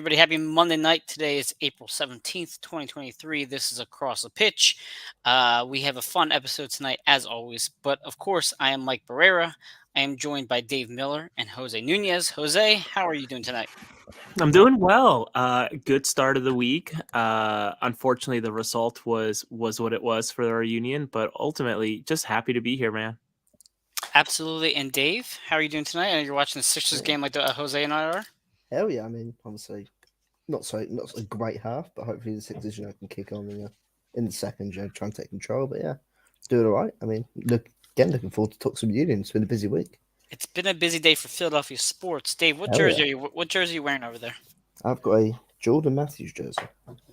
everybody. Happy Monday night. Today is April 17th, 2023. This is Across the Pitch. We have a fun episode tonight, as always. But of course, I am Mike Barrera. I am joined by Dave Miller and Jose Nunez. Jose, how are you doing tonight? I'm doing well. Good start of the week. Unfortunately, the result was what it was for our union, but ultimately, just happy to be here, man. Absolutely. And Dave, how are you doing tonight? I know you're watching the Sixers game like Jose and I are. Hell yeah! I mean, obviously, not a great half, but hopefully the Sixers, can kick on in the second, try and take control. But yeah, doing all right. I mean, looking forward to talk some union. It's been a busy week. It's been a busy day for Philadelphia sports. Dave, what jersey are you? What jersey are you wearing over there? I've got a Jordan Matthews jersey.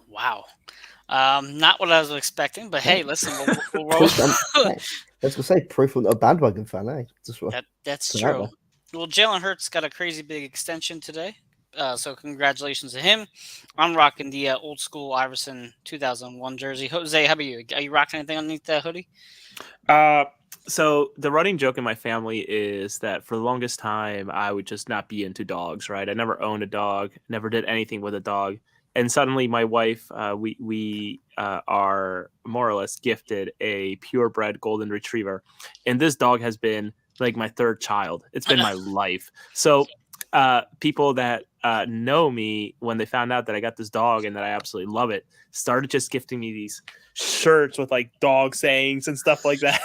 Wow. Not what I was expecting, but hey, listen, we'll roll. I was gonna say, proof I'm not a bandwagon fan, eh? That's true. Well, Jalen Hurts got a crazy big extension today, so congratulations to him. I'm rocking the old school Iverson 2001 jersey. Jose, how about you? Are you rocking anything underneath that hoodie? So the running joke in my family is that for the longest time, I would just not be into dogs, right? I never owned a dog, never did anything with a dog. And suddenly my wife, we are more or less gifted a purebred golden retriever. And this dog has been like my third child. It's been my life. So people that know me, when they found out that I got this dog and that I absolutely love it, started just gifting me these shirts with like dog sayings and stuff like that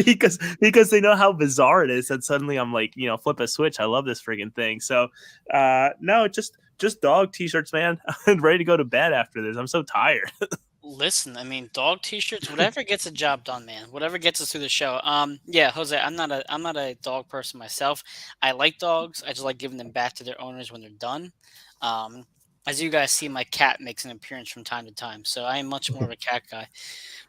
because they know how bizarre it is. And suddenly I'm like, flip a switch. I love this friggin' thing. So no, just dog t-shirts, man. I'm ready to go to bed after this. I'm so tired. Listen, I mean, dog t-shirts, whatever gets the job done, man. Whatever gets us through the show. Yeah, Jose, I'm not a dog person myself. I like dogs. I just like giving them back to their owners when they're done. As you guys see, my cat makes an appearance from time to time, so I am much more of a cat guy.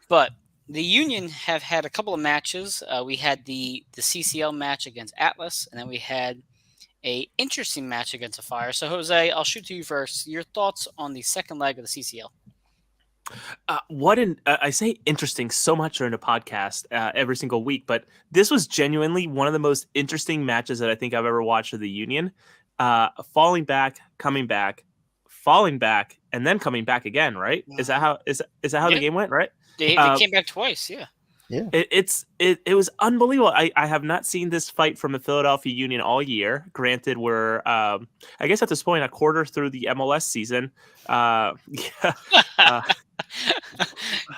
But the Union have had a couple of matches. We had the CCL match against Atlas, and then we had a interesting match against the Fire. So, Jose, I'll shoot to you first. Your thoughts on the second leg of the CCL? I say interesting so much during the podcast every single week, but this was genuinely one of the most interesting matches that I think I've ever watched of the Union. Falling back, coming back, falling back, and then coming back again, right? Is that how the game went, right? They came back twice, yeah. Yeah, it was unbelievable. I have not seen this fight from the Philadelphia Union all year. Granted, we're I guess at this point a quarter through the MLS season. Gotcha.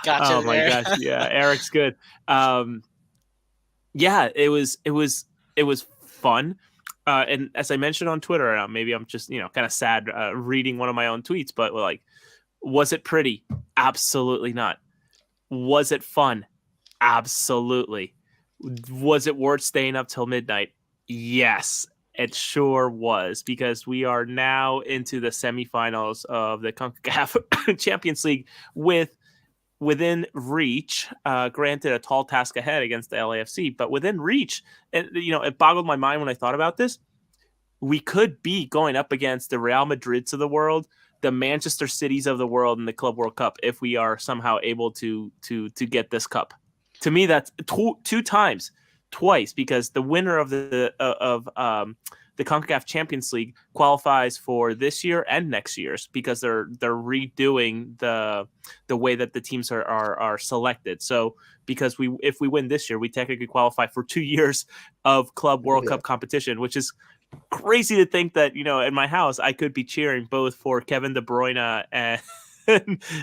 Oh my gosh, yeah, Eric's good. Yeah, it was fun. And as I mentioned on Twitter, maybe I'm just kind of sad reading one of my own tweets, but like, was it pretty? Absolutely not. Was it fun? Absolutely. Was it worth staying up till midnight? Yes, it sure was, because we are now into the semifinals of the CONCACAF Champions League within reach. Granted, a tall task ahead against the LAFC, but within reach. And it boggled my mind when I thought about this. We could be going up against the Real Madrids of the world, the Manchester Cities of the world in the Club World Cup if we are somehow able to get this cup. To me, that's twice, because the winner of the CONCACAF Champions League qualifies for this year and next year's, because they're redoing the way that the teams are selected. So because if we win this year, we technically qualify for 2 years of Club World Cup competition, which is crazy to think that in my house I could be cheering both for Kevin De Bruyne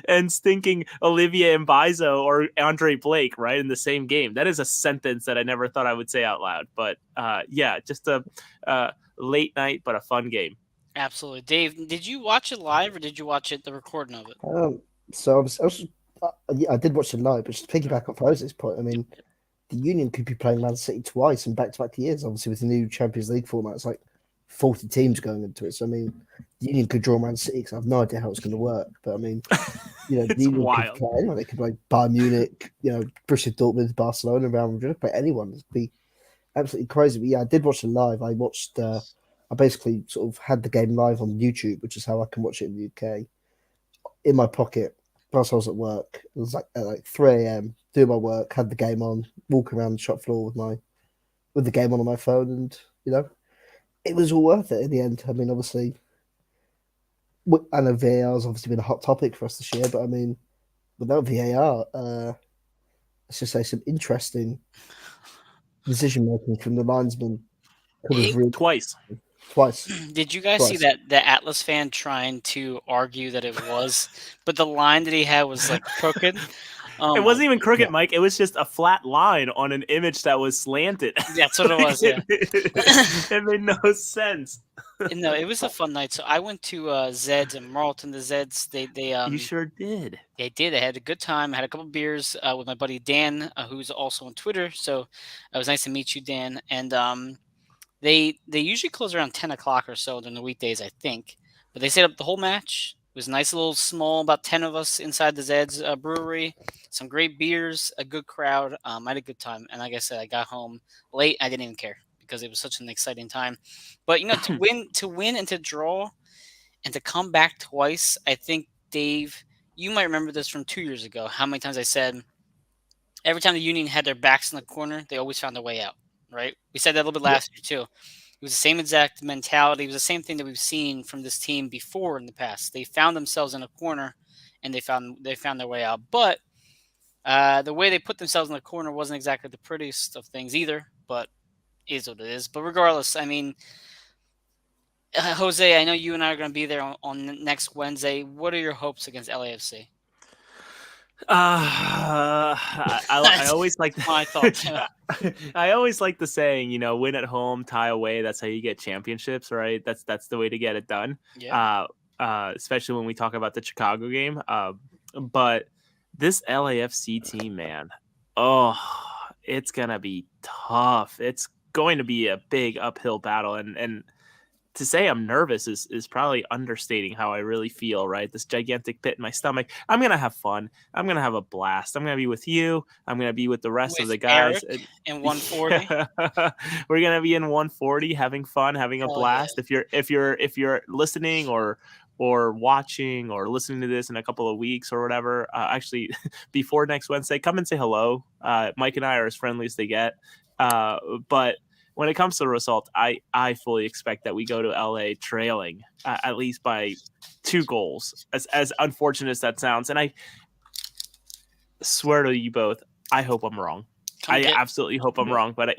and stinking Olivier Mbaizo or Andre Blake right in the same game. That is a sentence that I never thought I would say out loud. But yeah, just a late night but a fun game. Absolutely. Dave, did you watch it live or did you watch the recording of it? So I did watch it live, but just to piggyback off Jose's point, I mean, the Union could be playing Man City twice in back-to-back years. Obviously, with the new Champions League format, it's like 40 teams going into it. So I mean, the Union could draw Man City, because I have no idea how it's going to work. But I mean, the Union wild. could play anyone. They could play Bayern Munich, Borussia Dortmund, Barcelona, Real Madrid, play anyone. It'd be absolutely crazy. But yeah, I did watch it live. I watched. I basically sort of had the game live on YouTube, which is how I can watch it in the UK. In my pocket, whilst I was at work, it was like at 3 a.m. doing my work, had the game on, walking around the shop floor with the game on my phone, and it was all worth it in the end. I mean, obviously, I know VAR's obviously been a hot topic for us this year, but I mean, without VAR, let's just say some interesting decision making from the linesman could have really Twice. twice. Did you guys see that the Atlas fan trying to argue that it was, but the line that he had was like crooked? Oh It my wasn't even crooked, yeah. Mike. It was just a flat line on an image that was slanted. That's what it was, yeah. It made no sense. No, it was a fun night. So I went to Zed's in Marlton. The Zed's, You sure did. they did. I had a good time. I had a couple beers with my buddy Dan, who's also on Twitter. So it was nice to meet you, Dan. And they usually close around 10 o'clock or so during the weekdays, I think. But they set up the whole match. It was a nice little small, about 10 of us inside the Zed's brewery. Some great beers, a good crowd. I had a good time. And like I said, I got home late. I didn't even care because it was such an exciting time. But to win and to draw and to come back twice, I think, Dave, you might remember this from 2 years ago. How many times I said every time the Union had their backs in the corner, they always found their way out. Right? We said that a little bit last year too. It was the same exact mentality. It was the same thing that we've seen from this team before in the past. They found themselves in a corner, and they found their way out. But the way they put themselves in the corner wasn't exactly the prettiest of things either. But it is what it is. But regardless, I mean, Jose, I know you and I are going to be there on next Wednesday. What are your hopes against LAFC? I always like my thoughts. I always like the saying, win at home, tie away. That's how you get championships, right? That's the way to get it done. Yeah. Especially when we talk about the Chicago game. But this LAFC team, man, it's gonna be tough. It's going to be a big uphill battle, and to say I'm nervous is probably understating how I really feel, right? This gigantic pit in my stomach. I'm going to have fun. I'm going to have a blast. I'm going to be with you. I'm going to be with the rest of the guys. Eric in 140. We're going to be in 140 having fun, having a blast. Yeah. If you're listening or watching or listening to this in a couple of weeks or whatever, actually before next Wednesday, come and say hello. Mike and I are as friendly as they get. But when it comes to the result, I fully expect that we go to LA trailing at least by 2 goals, as unfortunate as that sounds. And I swear to you both, I hope I'm wrong. Absolutely hope I'm wrong, but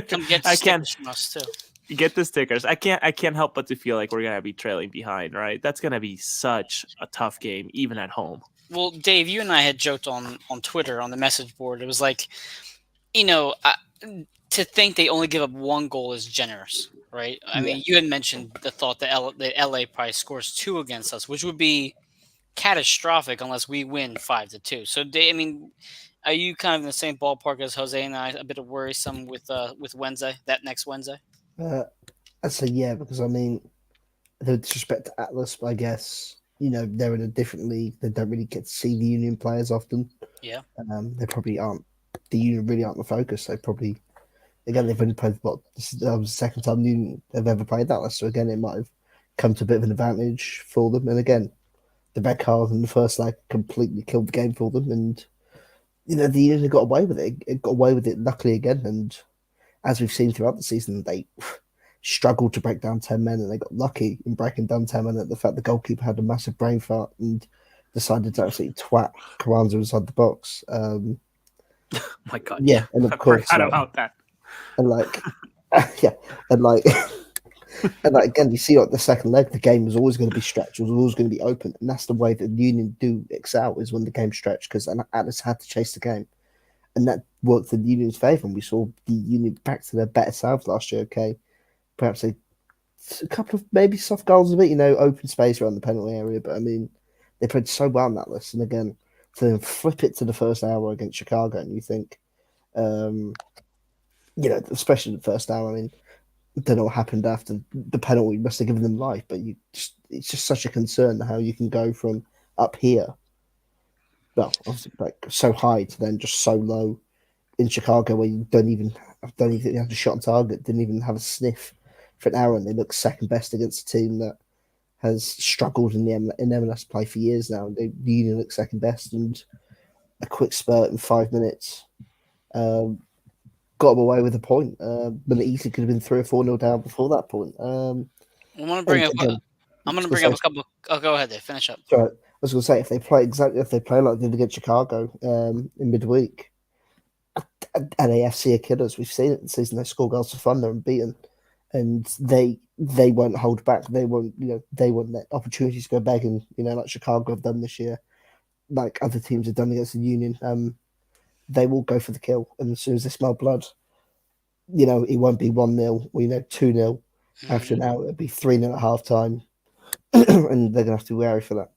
come get I can't from us too. Get the stickers. I can't help but to feel like we're gonna be trailing behind, right? That's gonna be such a tough game, even at home. Well, Dave, you and I had joked on Twitter on the message board. It was like, to think they only give up 1 goal is generous, right? I mean, you had mentioned the thought that LA probably scores 2 against us, which would be catastrophic unless we win 5-2. So, are you kind of in the same ballpark as Jose and I? A bit of worrisome with Wednesday, that next Wednesday. I'd say yeah, because I mean, with respect to Atlas, I guess they're in a different league. They don't really get to see the Union players often. Yeah, they probably aren't. The Union really aren't the focus. They probably. Again, they've only played this is the second time they've ever played that. So again, it might have come to a bit of an advantage for them. And again, the red card in the first leg completely killed the game for them. And the Union got away with it. It got away with it luckily again. And as we've seen throughout the season, they struggled to break down 10 men, and they got lucky in breaking down 10 men. At the fact the goalkeeper had a massive brain fart and decided to actually twat Carranza inside the box. My God, yeah, and of course, about that. And and again, you see the second leg, the game was always going to be stretched, it was always going to be open, and that's the way that the Union do excel, is when the game's stretched, because Atlas had to chase the game, and that worked in the Union's favour. And we saw the Union back to their better selves last year. Okay, perhaps a couple of maybe soft goals, a bit, open space around the penalty area, but I mean, they played so well in Atlas, and again, to then flip it to the first hour against Chicago, and you think. Especially the first hour. I mean, I don't know what happened after the penalty. Must have given them life, but it's just such a concern how you can go from up here, well, obviously, like so high, to then just so low in Chicago, where you don't even have a shot on target, didn't even have a sniff for an hour, and they look second best against a team that has struggled in MLS play for years now. The Union look second best, and a quick spurt in 5 minutes. Got them away with a point, but it easily could have been 3 or 4-0 down before that point. I want to bring up I'm going to was bring up gonna a couple. Oh, go ahead there. Finish up. say, I was going to say if they play like they did against Chicago in midweek, LAFC are killers. We've seen it this season. They score goals for fun. They're unbeaten, and they won't hold back. They won't let opportunities go begging. Like Chicago have done this year, like other teams have done against the Union. They will go for the kill, and as soon as they smell blood, it won't be 1-0, 2-0 after an hour. It'll be 3-0 at half time, and they're gonna have to be wary for that.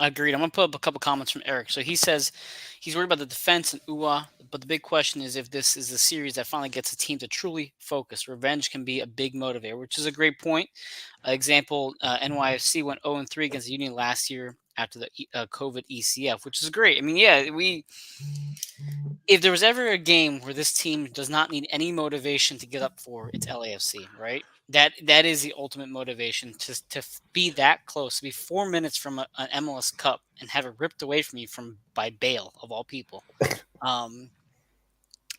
Agreed. I'm going to put up a couple comments from Eric. So he says he's worried about the defense and UA, but the big question is if this is a series that finally gets a team to truly focus. Revenge can be a big motivator, which is a great point. Example, NYFC went 0-3 against the Union last year after the COVID ECF, which is great. I mean, yeah, if there was ever a game where this team does not need any motivation to get up for, it's LAFC, right? That is the ultimate motivation to be that close, to be 4 minutes from an MLS Cup and have it ripped away from you by Bale of all people.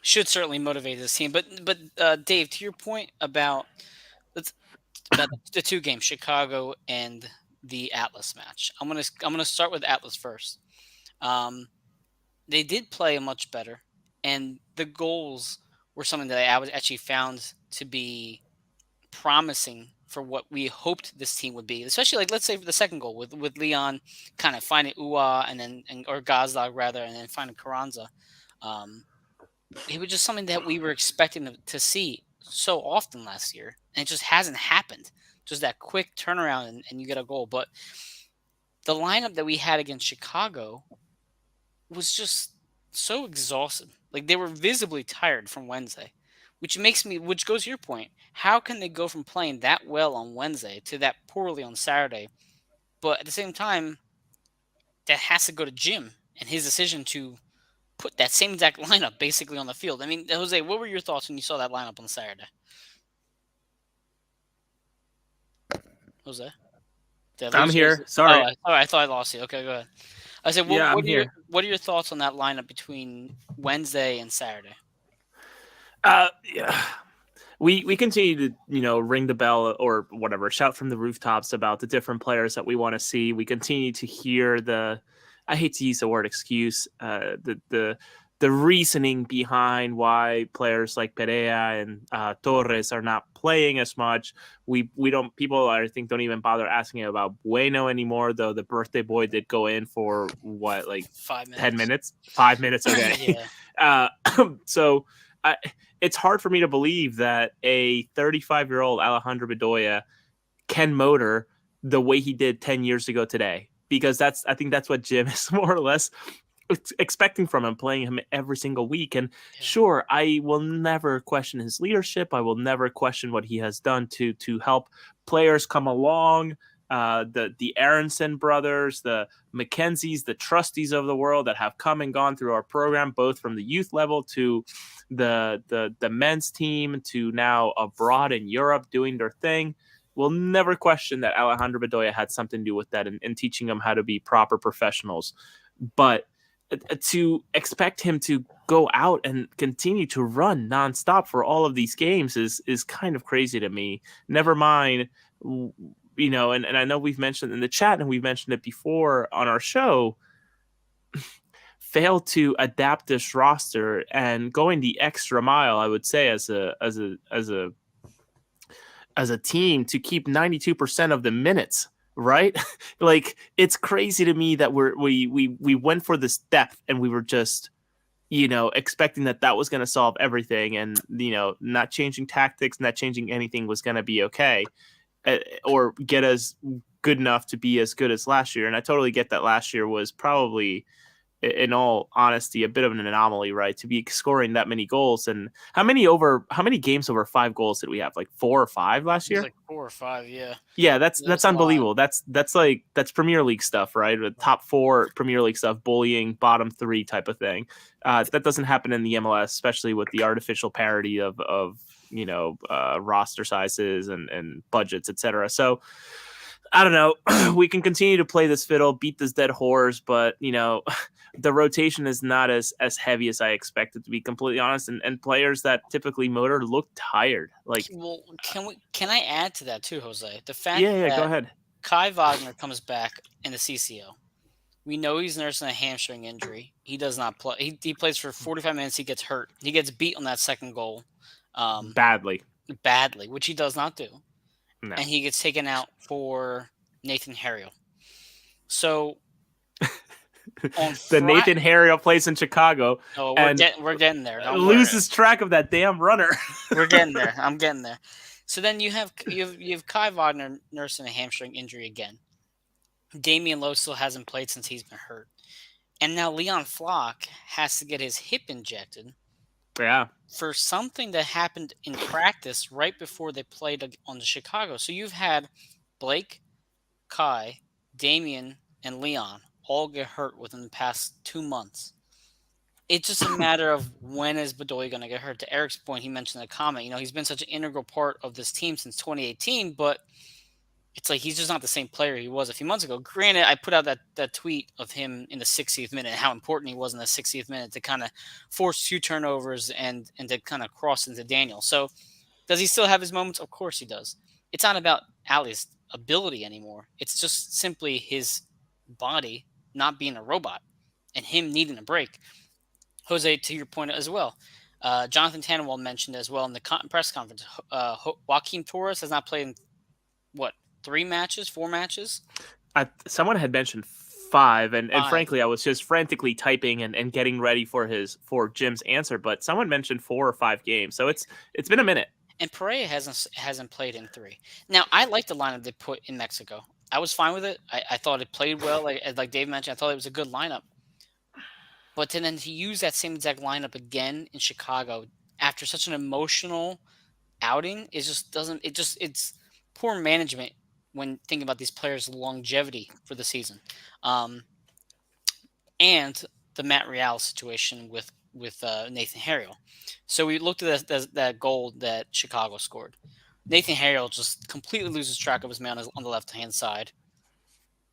Should certainly motivate this team. But Dave, to your point about the two games, Chicago and the Atlas match, I'm gonna start with Atlas first. They did play much better, and the goals were something that I actually found to be promising for what we hoped this team would be. Especially, like, let's say for the second goal with Leon kind of finding Ua or Gazdag rather, and then finding Carranza. It was just something that we were expecting to see so often last year, and it just hasn't happened. Just that quick turnaround and you get a goal. But the lineup that we had against Chicago was just so exhausted. Like, they were visibly tired from Wednesday, which goes to your point. How can they go from playing that well on Wednesday to that poorly on Saturday? But at the same time, that has to go to Jim and his decision to put that same exact lineup basically on the field. I mean, Jose, what were your thoughts when you saw that lineup on Saturday? Jose? I'm here. Sorry. I thought I lost you. Okay, go ahead. I said, Yeah, I'm here. What are your thoughts on that lineup between Wednesday and Saturday? Yeah. We continue to, ring the bell or whatever, shout from the rooftops about the different players that we want to see. We continue to hear I hate to use the word excuse, the reasoning behind why players like Perea and Torres are not playing as much. People I think don't even bother asking about Bueno anymore, though the birthday boy did go in for 5 minutes. 10 minutes? 5 minutes, okay. Yeah. So it's hard for me to believe that a 35-year-old Alejandro Bedoya can motor the way he did 10 years ago today, because I think that's what Jim is more or less expecting from him, playing him every single week. And sure, I will never question his leadership. I will never question what he has done to help players come along. The Aronson brothers, the Mackenzies, the trustees of the world that have come and gone through our program, both from the youth level to the men's team to now abroad in Europe doing their thing. We'll never question that Alejandro Bedoya had something to do with that and teaching them how to be proper professionals. But to expect him to go out and continue to run nonstop for all of these games is kind of crazy to me. Never mind, and I know we've mentioned in the chat and we've mentioned it before on our show, failed to adapt this roster and going the extra mile, I would say, as a team to keep 92% of the minutes, right? Like, it's crazy to me that we went for this depth and we were just, expecting that was going to solve everything, and, not changing tactics, not changing anything was going to be okay, or get us good enough to be as good as last year. And I totally get that last year was probably, in all honesty, a bit of an anomaly, right? To be scoring that many goals. And how many games over 5 goals did we have? Like 4 or 5 last year? It was like 4 or 5, yeah. Yeah, that's unbelievable. That's Premier League stuff, right? The top 4 Premier League stuff, bullying, bottom 3 type of thing. That doesn't happen in the MLS, especially with the artificial parity of roster sizes and budgets, etc. So I don't know. We can continue to play this fiddle, beat this dead horse, but the rotation is not as heavy as I expected, to be completely honest. And players that typically motor look tired. Like, well, can I add to that too, Jose? The fact go ahead. Kai Wagner comes back in the CCO. We know he's nursing a hamstring injury. He does not play. He plays for 45 minutes. He gets hurt. He gets beat on that second goal, um, Badly. badly, which he does not do, No. and he gets taken out for Nathan Harriel. So on The Friday, Nathan Harriel plays in Chicago oh, and we're getting there. Don't worry. loses track of that damn runner. We're getting there. I'm getting there. So then you have Kai Wagner nursing a hamstring injury again. Damian Lowe still hasn't played since he's been hurt. And now Leon Flock has to get his hip injected Yeah. for something that happened in practice right before they played on the Chicago. So you've had Blake, Kai, Damian, and Leon all get hurt within the past 2 months. It's just a matter of when is Bedoya going to get hurt. To Eric's point, he mentioned in a comment, he's been such an integral part of this team since 2018, but it's like he's just not the same player he was a few months ago. Granted, I put out that tweet of him in the 60th minute, how important he was in the 60th minute to kind of force 2 turnovers and to kind of cross into Daniel. So does he still have his moments? Of course he does. It's not about Ali's ability anymore. It's just simply his body not being a robot and him needing a break. Jose, to your point as well, Jonathan Tannenwald mentioned as well in the press conference, Joaquin Torres has not played in, 3 matches, 4 matches? Someone had mentioned 5, and 5. frankly, I was just frantically typing and getting ready for Jim's answer, but someone mentioned 4 or 5 games, so it's been a minute. And Pereira hasn't played in 3. Now, I like the lineup they put in Mexico. I was fine with it. I thought it played well. Like Dave mentioned, I thought it was a good lineup. But then to use that same exact lineup again in Chicago after such an emotional outing, it's poor management when thinking about these players' longevity for the season. And the Matt Real situation with Nathan Harriel. So we looked at that goal that Chicago scored. Nathan Harriel just completely loses track of his man on the left-hand side.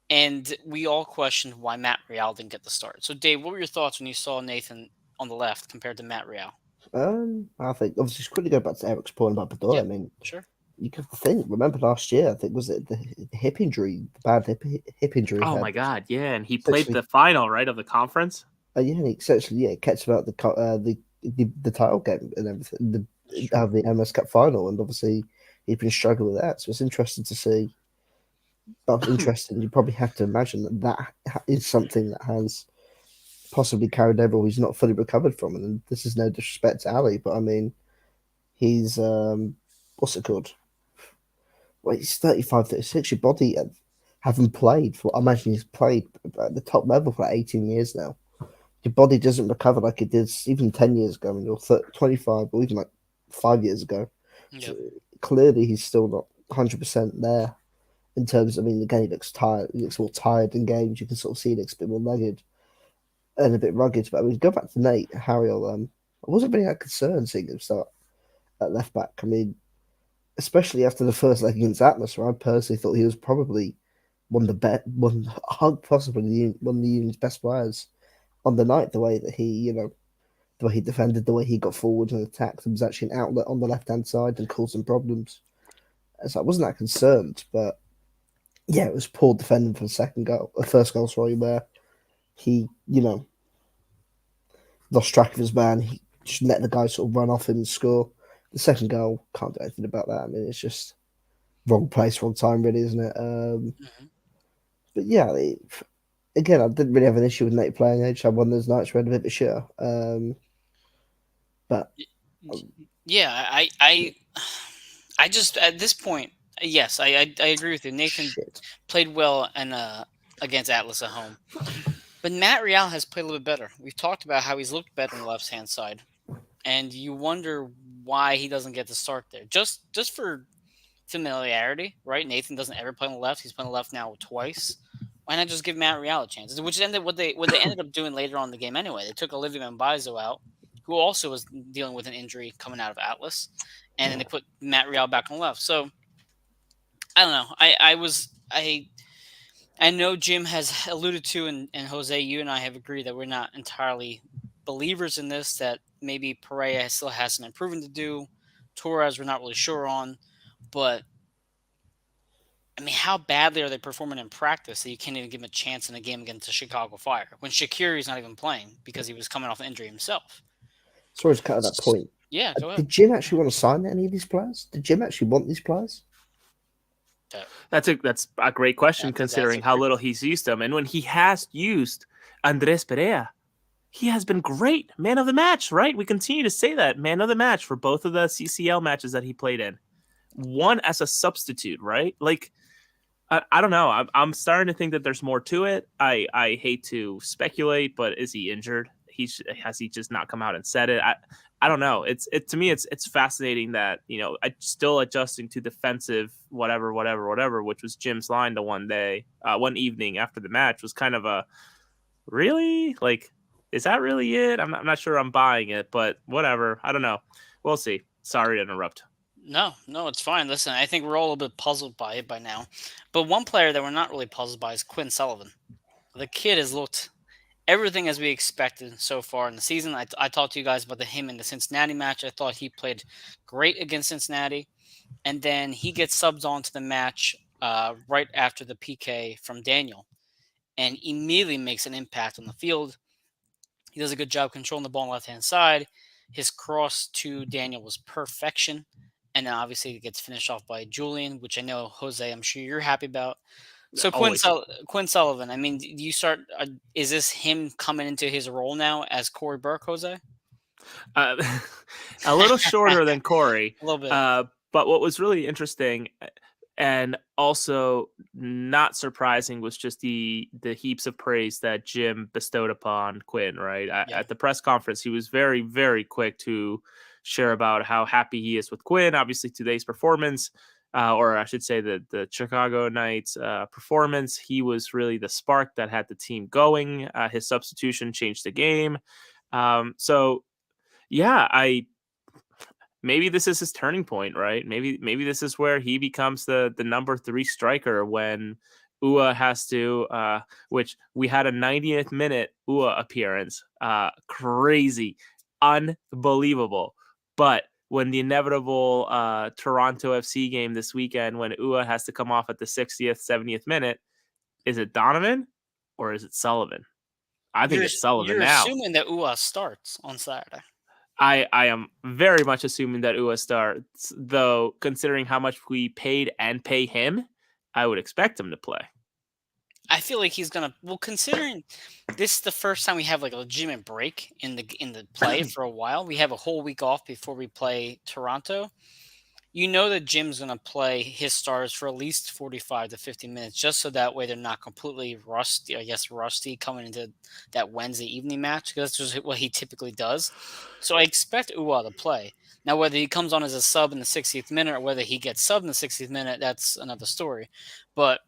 And we all questioned why Matt Real didn't get the start. So, Dave, what were your thoughts when you saw Nathan on the left compared to Matt Real? I think, obviously, just quickly go back to Eric's point about Bedoya. Yep, I mean, sure. You have to think. Remember last year? I think was it the hip injury, the bad hip injury. Oh my God, yeah, and he played the final right of the conference. Yeah, and he essentially kept about the title game and everything, the MS Cup final, and obviously he's been struggling with that. So it's interesting to see. But interesting, you probably have to imagine that is something that has possibly carried over, or he's not fully recovered from it. And this is no disrespect to Ali, but I mean, he's what's it called? Well, he's 35, 36. Your body, having played for, I imagine he's played at the top level for 18 years now. Your body doesn't recover like it did even 10 years ago when you're 25, or even like 5 years ago. Yep. So clearly, he's still not 100% there in terms. I mean, again, he looks tired. He looks more tired in games. You can sort of see he looks a bit more legged and a bit rugged. But I mean, go back to Nate Harriel. I wasn't really that concerned seeing him start at left back. I mean, especially after the first leg against Atlas, where I personally thought he was probably possibly one of the union's best players on the night. The way that he, the way he defended, the way he got forward and attacked, and was actually an outlet on the left hand side and caused some problems. So I wasn't that concerned, but yeah, it was poor defending for the first goal, sorry, where he, lost track of his man. He just let the guy sort of run off and score. The second goal, can't do anything about that. I mean, it's just wrong place, wrong time, really, isn't it? But yeah, again, I didn't really have an issue with Nate playing. I just had one of those nights where I had a bit of a shitter. But yeah, I just at this point, yes, I agree with you. Nathan played well and against Atlas at home, but Matt Real has played a little bit better. We've talked about how he's looked better on the left hand side, and you wonder why he doesn't get to start there. Just for familiarity, right? Nathan doesn't ever play on the left. He's playing on the left now twice. Why not just give Matt Real a chance? Which ended what they ended up doing later on in the game anyway. They took Olivier Mbaizo out, who also was dealing with an injury coming out of Atlas, and then they put Matt Real back on the left. So I don't know. I know Jim has alluded to, and Jose, you and I have agreed that we're not entirely believers in this, that maybe Pereira still has some improving to do. Torres, we're not really sure on. But I mean, how badly are they performing in practice that you can't even give him a chance in a game against the Chicago Fire when Shaqiri's not even playing because he was coming off an injury himself? Sorry to cut at that point. Yeah, go ahead. Did Jim actually want to sign any of these players? Did Jim actually want these players? That's a great question considering how little question. he's used them. And when he has used Andres Perea, he has been great. Man of the match, right? We continue to say that. Man of the match for both of the CCL matches that he played in. One as a substitute, right? Like, I don't know. I'm starting to think that there's more to it. I hate to speculate, but is he injured? Has he just not come out and said it? I don't know. To me it's fascinating that I still adjusting to defensive whatever, which was Jim's line the one evening after the match was kind of a really like, is that really it? I'm not sure I'm buying it, but whatever. I don't know. We'll see. Sorry to interrupt. No, it's fine. Listen, I think we're all a little bit puzzled by it by now. But one player that we're not really puzzled by is Quinn Sullivan. The kid has looked everything as we expected so far in the season. I talked to you guys about him in the Cincinnati match. I thought he played great against Cincinnati. And then he gets subbed onto the match right after the PK from Daniel and immediately makes an impact on the field. He does a good job controlling the ball on the left-hand side. His cross to Daniel was perfection. And then obviously it gets finished off by Julian, which I know, Jose, I'm sure you're happy about. So Quinn Sullivan, I mean, do you start? Is this him coming into his role now as Corey Burke, Jose? A little shorter than Corey, a little bit. But what was really interesting and also not surprising was just the heaps of praise that Jim bestowed upon Quinn. Right at the press conference, he was very, very quick to share about how happy he is with Quinn. Obviously, today's performance. Or I should say the Chicago Knights performance. He was really the spark that had the team going. His substitution changed the game. So, yeah, maybe this is his turning point, right? Maybe this is where he becomes the number 3 striker when Ua has to, which we had a 90th minute Ua appearance. Crazy, unbelievable, but when the inevitable Toronto FC game this weekend, when Ua has to come off at the 60th, 70th minute, is it Donovan or is it Sullivan? I think it's Sullivan now. You're assuming that Ua starts on Saturday. I am very much assuming that Ua starts, though, considering how much we paid and pay him, I would expect him to play. I feel like he's gonna. Well, considering this is the first time we have like a legitimate break in the play for a while, we have a whole week off before we play Toronto. You know that Jim's gonna play his stars for at least 45 to 50 minutes, just so that way they're not completely rusty coming into that Wednesday evening match, because that's just what he typically does. So I expect Ua to play. Now, whether he comes on as a sub in the 60th minute or whether he gets subbed in the 60th minute, that's another story. But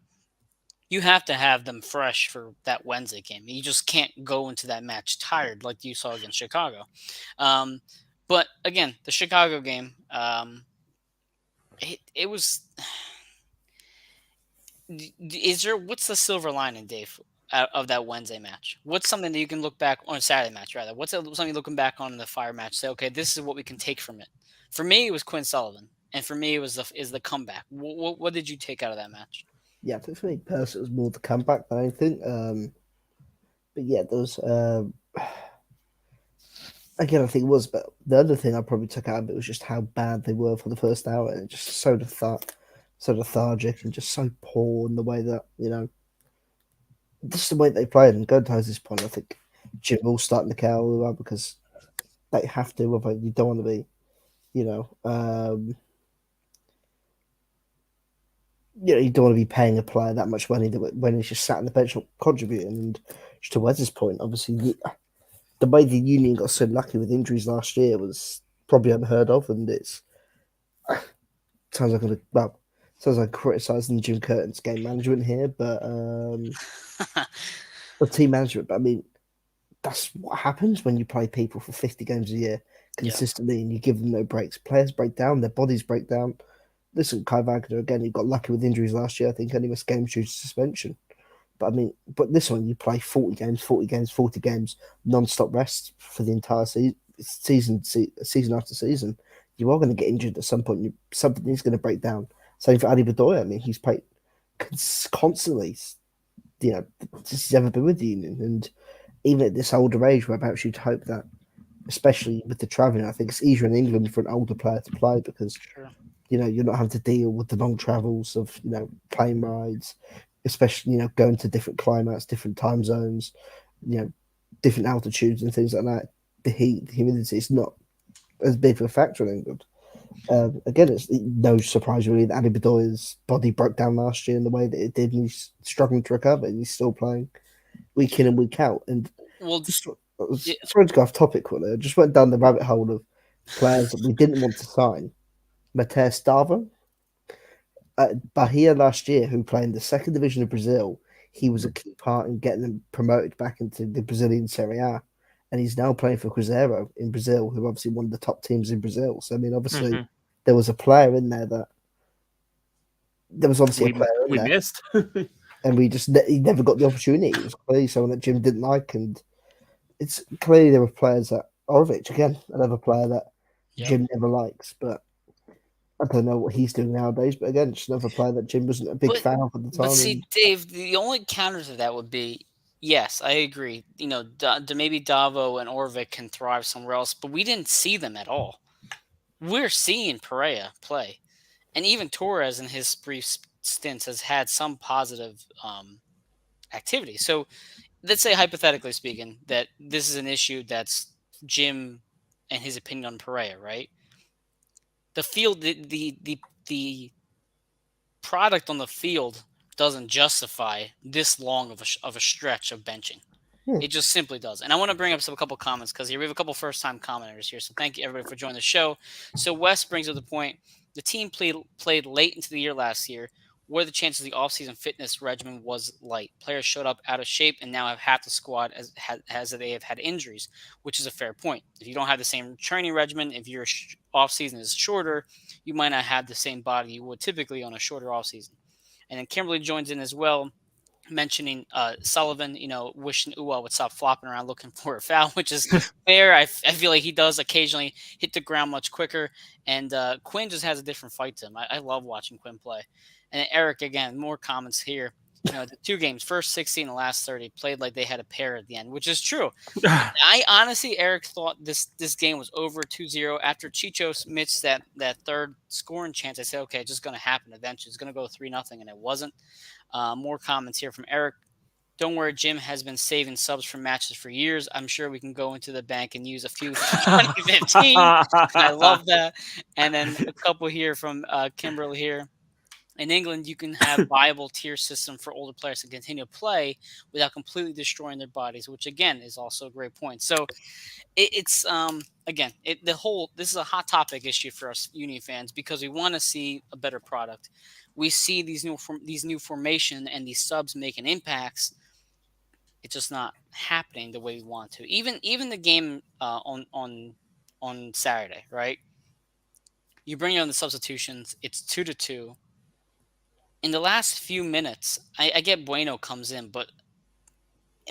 you have to have them fresh for that Wednesday game. You just can't go into that match tired like you saw against Chicago. But again, the Chicago game, it was. What's the silver lining, Dave, of that Wednesday match? What's something that you can look back on, Saturday match rather? What's something looking back on the Fire match? Say, okay, this is what we can take from it. For me, it was Quinn Sullivan, and for me, it was the comeback. What did you take out of that match? Yeah, I think for me personally, it was more the comeback than anything. But yeah, there was again, I think it was. But the other thing I probably took out of it was just how bad they were for the first hour, and just so lethargic and just so poor in the way that just the way they played. And going to this point, I think Jim will start to care all about because they have to. Otherwise, you don't want to be, you don't want to be paying a player that much money when he's just sat on the bench not contributing. And just to Wes's point, obviously, the way the Union got so lucky with injuries last year was probably unheard of, and it sounds like criticising Jim Curtin's game management here, but the team management. But I mean, that's what happens when you play people for 50 games a year consistently, and you give them no breaks. Players break down, their bodies break down. Listen, Kai Wagner, again, he got lucky with injuries last year. I think only missed games due to suspension. But I mean, this one, you play 40 games, non-stop rest for the entire season after season. You are going to get injured at some point. Something is going to break down. Same for Ali Bedoya. I mean, he's played constantly, since he's ever been with the Union. And even at this older age, whereabouts you'd hope that, especially with the travelling, I think it's easier in England for an older player to play because Sure. you're not having to deal with the long travels of plane rides, especially going to different climates, different time zones, different altitudes and things like that. The heat, the humidity is not as big of a factor in England. Again, it's no surprise really that Ali Bedoya's body broke down last year in the way that it did, and he's struggling to recover, and he's still playing week in and week out. And Well, just yeah, sorry to go off topic with it. I just went down the rabbit hole of players that we didn't want to sign. Mateus Stavo at Bahia last year, who played in the second division of Brazil. He was a key part in getting them promoted back into the Brazilian Serie A. And he's now playing for Cruzeiro in Brazil, who are obviously one of the top teams in Brazil. So, I mean, obviously, there was a player in there that there was obviously a player in we there, missed. and he never got the opportunity. It was clearly someone that Jim didn't like, and it's clearly there were players that Orovic again, another player that Yep. Jim never likes, but I don't know what he's doing nowadays. But again, just another player that Jim wasn't a big fan of at the time. But see, Dave, the only counter to that would be, yes, I agree. Maybe Davo and Orvik can thrive somewhere else, but we didn't see them at all. We're seeing Pereira play, and even Torres in his brief stints has had some positive activity. So let's say, hypothetically speaking, that this is an issue that's Jim and his opinion on Pereira, right? The field, the product on the field doesn't justify this long of a stretch of benching. It just simply does. And I want to bring up a couple comments because here we have a couple first-time commenters here. So thank you, everybody, for joining the show. So Wes brings up the point. The team played late into the year last year. What are the chances the offseason fitness regimen was light? Players showed up out of shape and now have half the squad as they have had injuries, which is a fair point. If you don't have the same training regimen, if your offseason is shorter, you might not have the same body you would typically on a shorter offseason. And then Kimberly joins in as well, mentioning Sullivan, wishing Uwa would stop flopping around looking for a foul, which is fair. I feel like he does occasionally hit the ground much quicker. And Quinn just has a different fight to him. I love watching Quinn play. And Eric, again, more comments here. The 2 games, first 60 and the last 30, played like they had a pair at the end, which is true. I honestly, Eric, thought this game was over 2-0. After Chicho missed that third scoring chance, I said, okay, it's just going to happen eventually. It's going to go 3-0, and it wasn't. More comments here from Eric. Don't worry, Jim has been saving subs for matches for years. I'm sure we can go into the bank and use a few from 2015. I love that. And then a couple here from Kimberly here. In England, you can have viable tier system for older players to continue to play without completely destroying their bodies, which again is also a great point. So it's again, this is a hot topic issue for us Union fans because we want to see a better product. We see these new formation and these subs making impacts. It's just not happening the way we want to. Even the game on Saturday, right? You bring on the substitutions. It's 2-2. In the last few minutes, I get Bueno comes in, but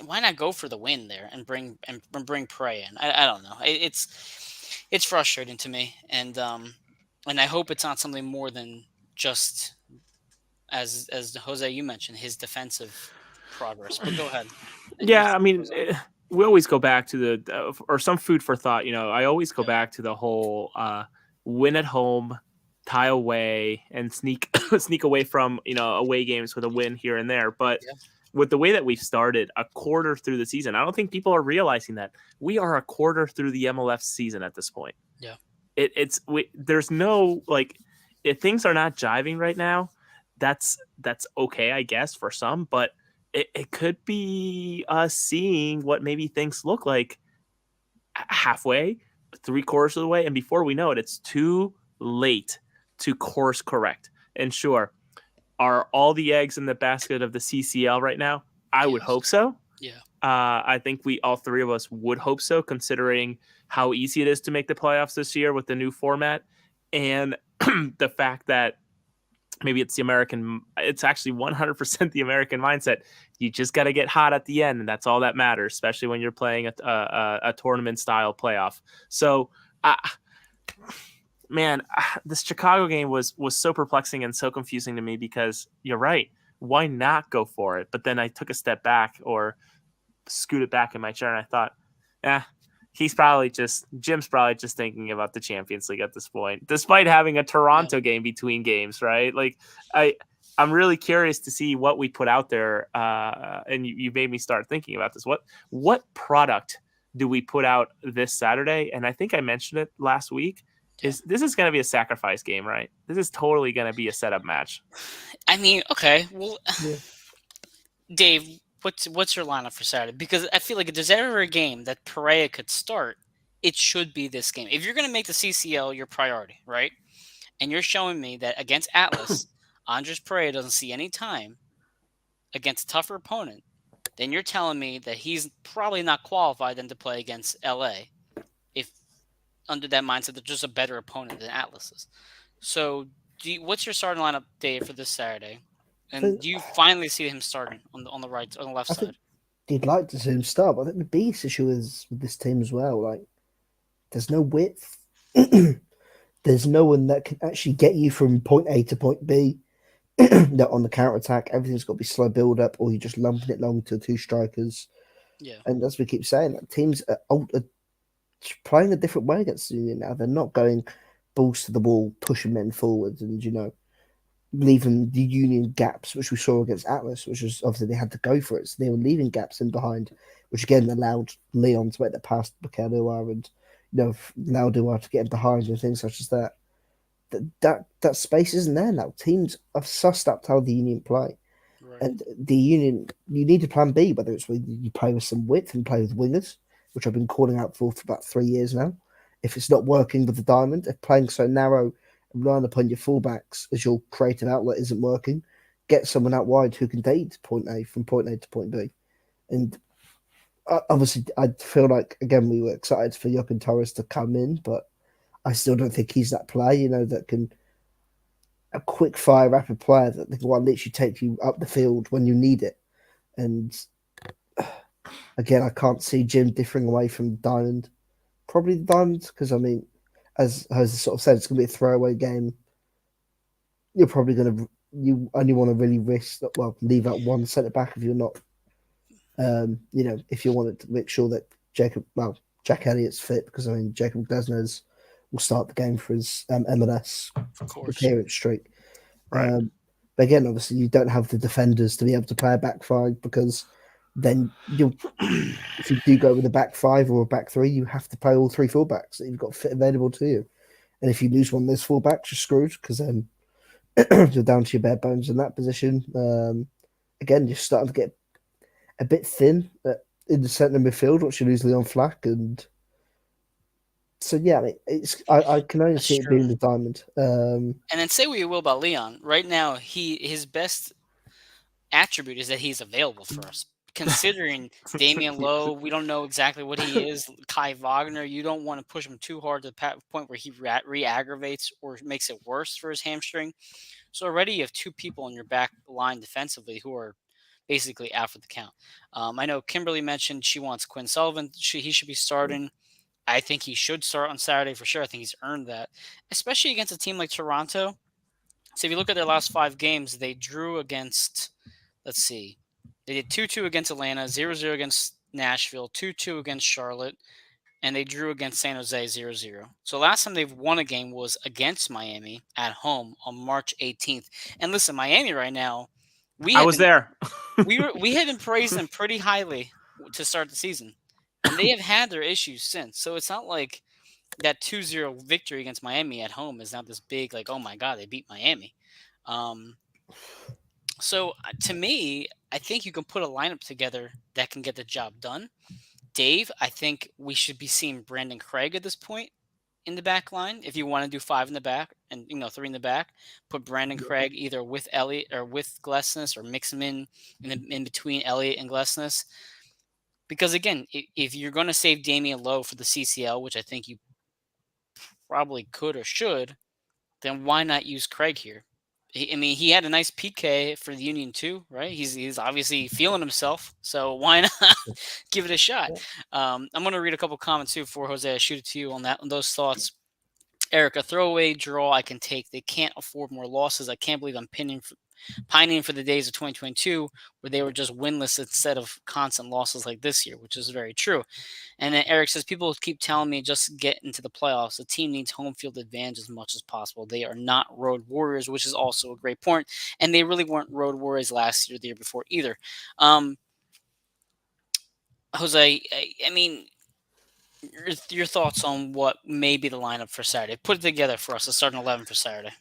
why not go for the win there and bring Prey in? I don't know. It's frustrating to me, and I hope it's not something more than just as Jose you mentioned his defensive progress. But go ahead. Yeah, I mean, we always go back to or some food for thought. I always go back to the whole win at home, tie away, and sneak away from away games with a win here and there. But with the way that we've started a quarter through the season, I don't think people are realizing that we are a quarter through the MLF season at this point. Yeah, there's no if things are not jiving right now, that's okay, I guess, for some, but it could be us seeing what maybe things look like halfway, 3/4 of the way, and before we know it, it's too late to course correct. And sure, are all the eggs in the basket of the CCL right now? I would hope so. Yeah. I think all 3 of us would hope so, considering how easy it is to make the playoffs this year with the new format, and the fact that maybe it's actually 100% the American mindset. You just got to get hot at the end, and that's all that matters, especially when you're playing a tournament style playoff. So, man, this Chicago game was so perplexing and so confusing to me because you're right. why not go for it? But then I took a step back or scooted back in my chair and I thought, Jim's probably just thinking about the Champions League at this point, despite having a Toronto game between games, right? Like I'm really curious to see what we put out there. And you made me start thinking about this. What product do we put out this Saturday? And I think I mentioned it last week. This is going to be a sacrifice game, right? This is totally going to be a setup match. I mean, okay, well, Yeah. Dave, what's your lineup for Saturday? Because I feel like if there's ever a game that Perea could start, it should be this game. If you're going to make the CCL your priority, right? And you're showing me that against Atlas, Andres Perea doesn't see any time against a tougher opponent, then you're telling me that he's probably not qualified then to play against LA if under that mindset they're just a better opponent than Atlas is. So what's your starting lineup, Dave, for this Saturday? And do you finally see him starting on the left side? You'd like to see him start, but I think the biggest issue is with this team as well. Like, there's no width. There's no one that can actually get you from point A to point B. That on the counter attack, everything's got to be slow build up, or you're just lumping it long to two strikers. Yeah, and as we keep saying, like, teams are playing a different way against the Union now. They're not going balls to the wall, pushing men forwards, and leaving the Union gaps, which we saw against Atlas, which was obviously they had to go for it. So they were leaving gaps in behind, which again allowed Leon to make the pass to Bukelua and Laudua to get in behind and things such as that. That space isn't there now. Teams have sussed up how the Union play. right. And the Union, you need a plan B, whether it's you play with some width and play with wingers, which I've been calling out for about 3 years now. If it's not working with the diamond, if playing so narrow and relying upon your fullbacks as your creative outlet isn't working, get someone out wide who can take point A from point A to point B. And obviously, I feel like, again, we were excited for Joaquin Torres to come in, but I still don't think he's that player, that can a quick fire, rapid player that can literally take you up the field when you need it. And again, I can't see Jim differing away from Diamond. Probably the Diamond, because I mean, as Jose sort of said, it's going to be a throwaway game. You're probably you only want to really leave out one centre back if you're not, if you wanted to make sure that Jack Elliott's fit, because I mean, Jacob Glesnes will start the game for his MLS appearance streak. Right. But again, obviously, you don't have the defenders to be able to play a back five, because then if you do go with a back five or a back three, you have to play all three fullbacks that you've got fit available to you. And if you lose one of those fullbacks, you're screwed, because then you're down to your bare bones in that position. Again, you're starting to get a bit thin in the centre midfield once you lose Leon Flack, and so yeah, I can only see it being the Diamond. And then say what you will about Leon. Right now, his best attribute is that he's available for us. Considering Damian Lowe, we don't know exactly what he is. Kai Wagner, you don't want to push him too hard to the point where he re-aggravates or makes it worse for his hamstring. So already you have two people on your back line defensively who are basically out for the count. I know Kimberly mentioned she wants Quinn Sullivan. He should be starting. I think he should start on Saturday for sure. I think he's earned that, especially against a team like Toronto. So if you look at their last 5 games, they drew against, let's see, they did 2-2 against Atlanta, 0-0 against Nashville, 2-2 against Charlotte, and they drew against San Jose 0-0. So last time they've won a game was against Miami at home on March 18th. And listen, Miami right now, I was there. we had been praising them pretty highly to start the season. And they have had their issues since. So it's not like that 2-0 victory against Miami at home is not this big, like, oh my God, they beat Miami. So to me, I think you can put a lineup together that can get the job done. Dave, I think we should be seeing Brandon Craig at this point in the back line. If you want to do 5 in the back and 3 in the back, put Brandon Craig either with Elliott or with Glesnes, or mix him in between Elliott and Glesnes. Because again, if you're going to save Damian Lowe for the CCL, which I think you probably could or should, then why not use Craig here? He had a nice PK for the Union too, right? He's obviously feeling himself, so why not give it a shot? I'm going to read a couple comments too before Jose I shoot it to you on those thoughts. Eric, a throwaway draw I can take. They can't afford more losses. I can't believe I'm pinning pining for the days of 2022 where they were just winless instead of constant losses like this year, which is very true. And then Eric says, people keep telling me just get into the playoffs. The team needs home field advantage as much as possible. They are not road warriors, which is also a great point. And they really weren't road warriors last year, the year before either. Jose, I mean, your thoughts on what may be the lineup for Saturday? Put it together for us. A starting 11 for Saturday.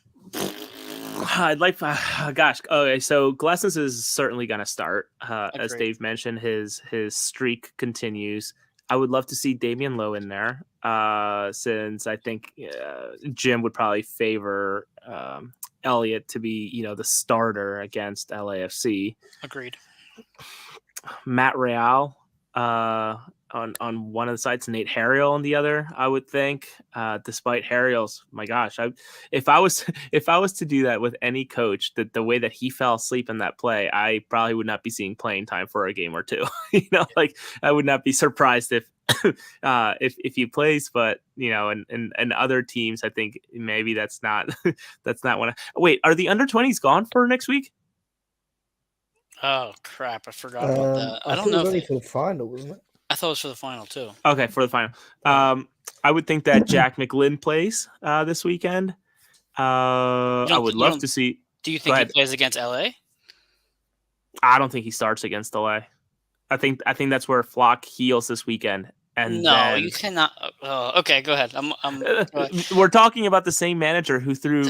I'd like, gosh, okay. So Glessens is certainly going to start. As Agreed. Dave mentioned, his streak continues. I would love to see Damian Lowe in there, since I think Jim would probably favor Elliott to be, the starter against LAFC. Agreed. Matt Real on one of the sides, Nate Harriel on the other, I would think. Despite Harriel's, my gosh, if I was to do that with any coach, that the way that he fell asleep in that play, I probably would not be seeing playing time for a game or two. Like I would not be surprised if he plays, but and other teams, I think maybe that's not one. Wait, are the under-20s gone for next week? Oh crap! I forgot about that. I don't think know. It was only for the final, wasn't it? I thought it was for the final too. Okay, for the final. I would think that Jack McGlynn plays this weekend. I would love to see. Do you think he plays against LA? I don't think he starts against LA. I think that's where Flock heals this weekend. And no, you cannot. Okay, go ahead. Go ahead. We're talking about the same manager who threw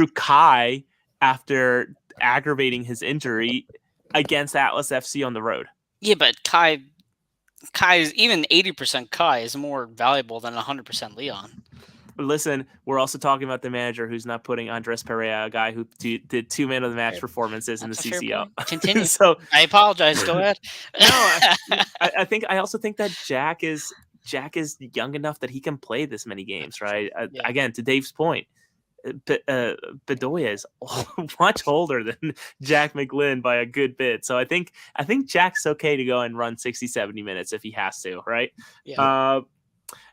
Kai after aggravating his injury against Atlas FC on the road. Yeah, but Kai is even 80% Kai is more valuable than 100% Leon. Listen, we're also talking about the manager who's not putting Andres Perea, a guy who did 2 man of the match performances in the CCL. Continue. So I apologize. Go ahead. No, I also think that Jack is young enough that he can play this many games, right? Yeah. Again, to Dave's point, Bedoya is much older than Jack McGlynn by a good bit. So I think Jack's okay to go and run 60, 70 minutes if he has to, right? Yeah.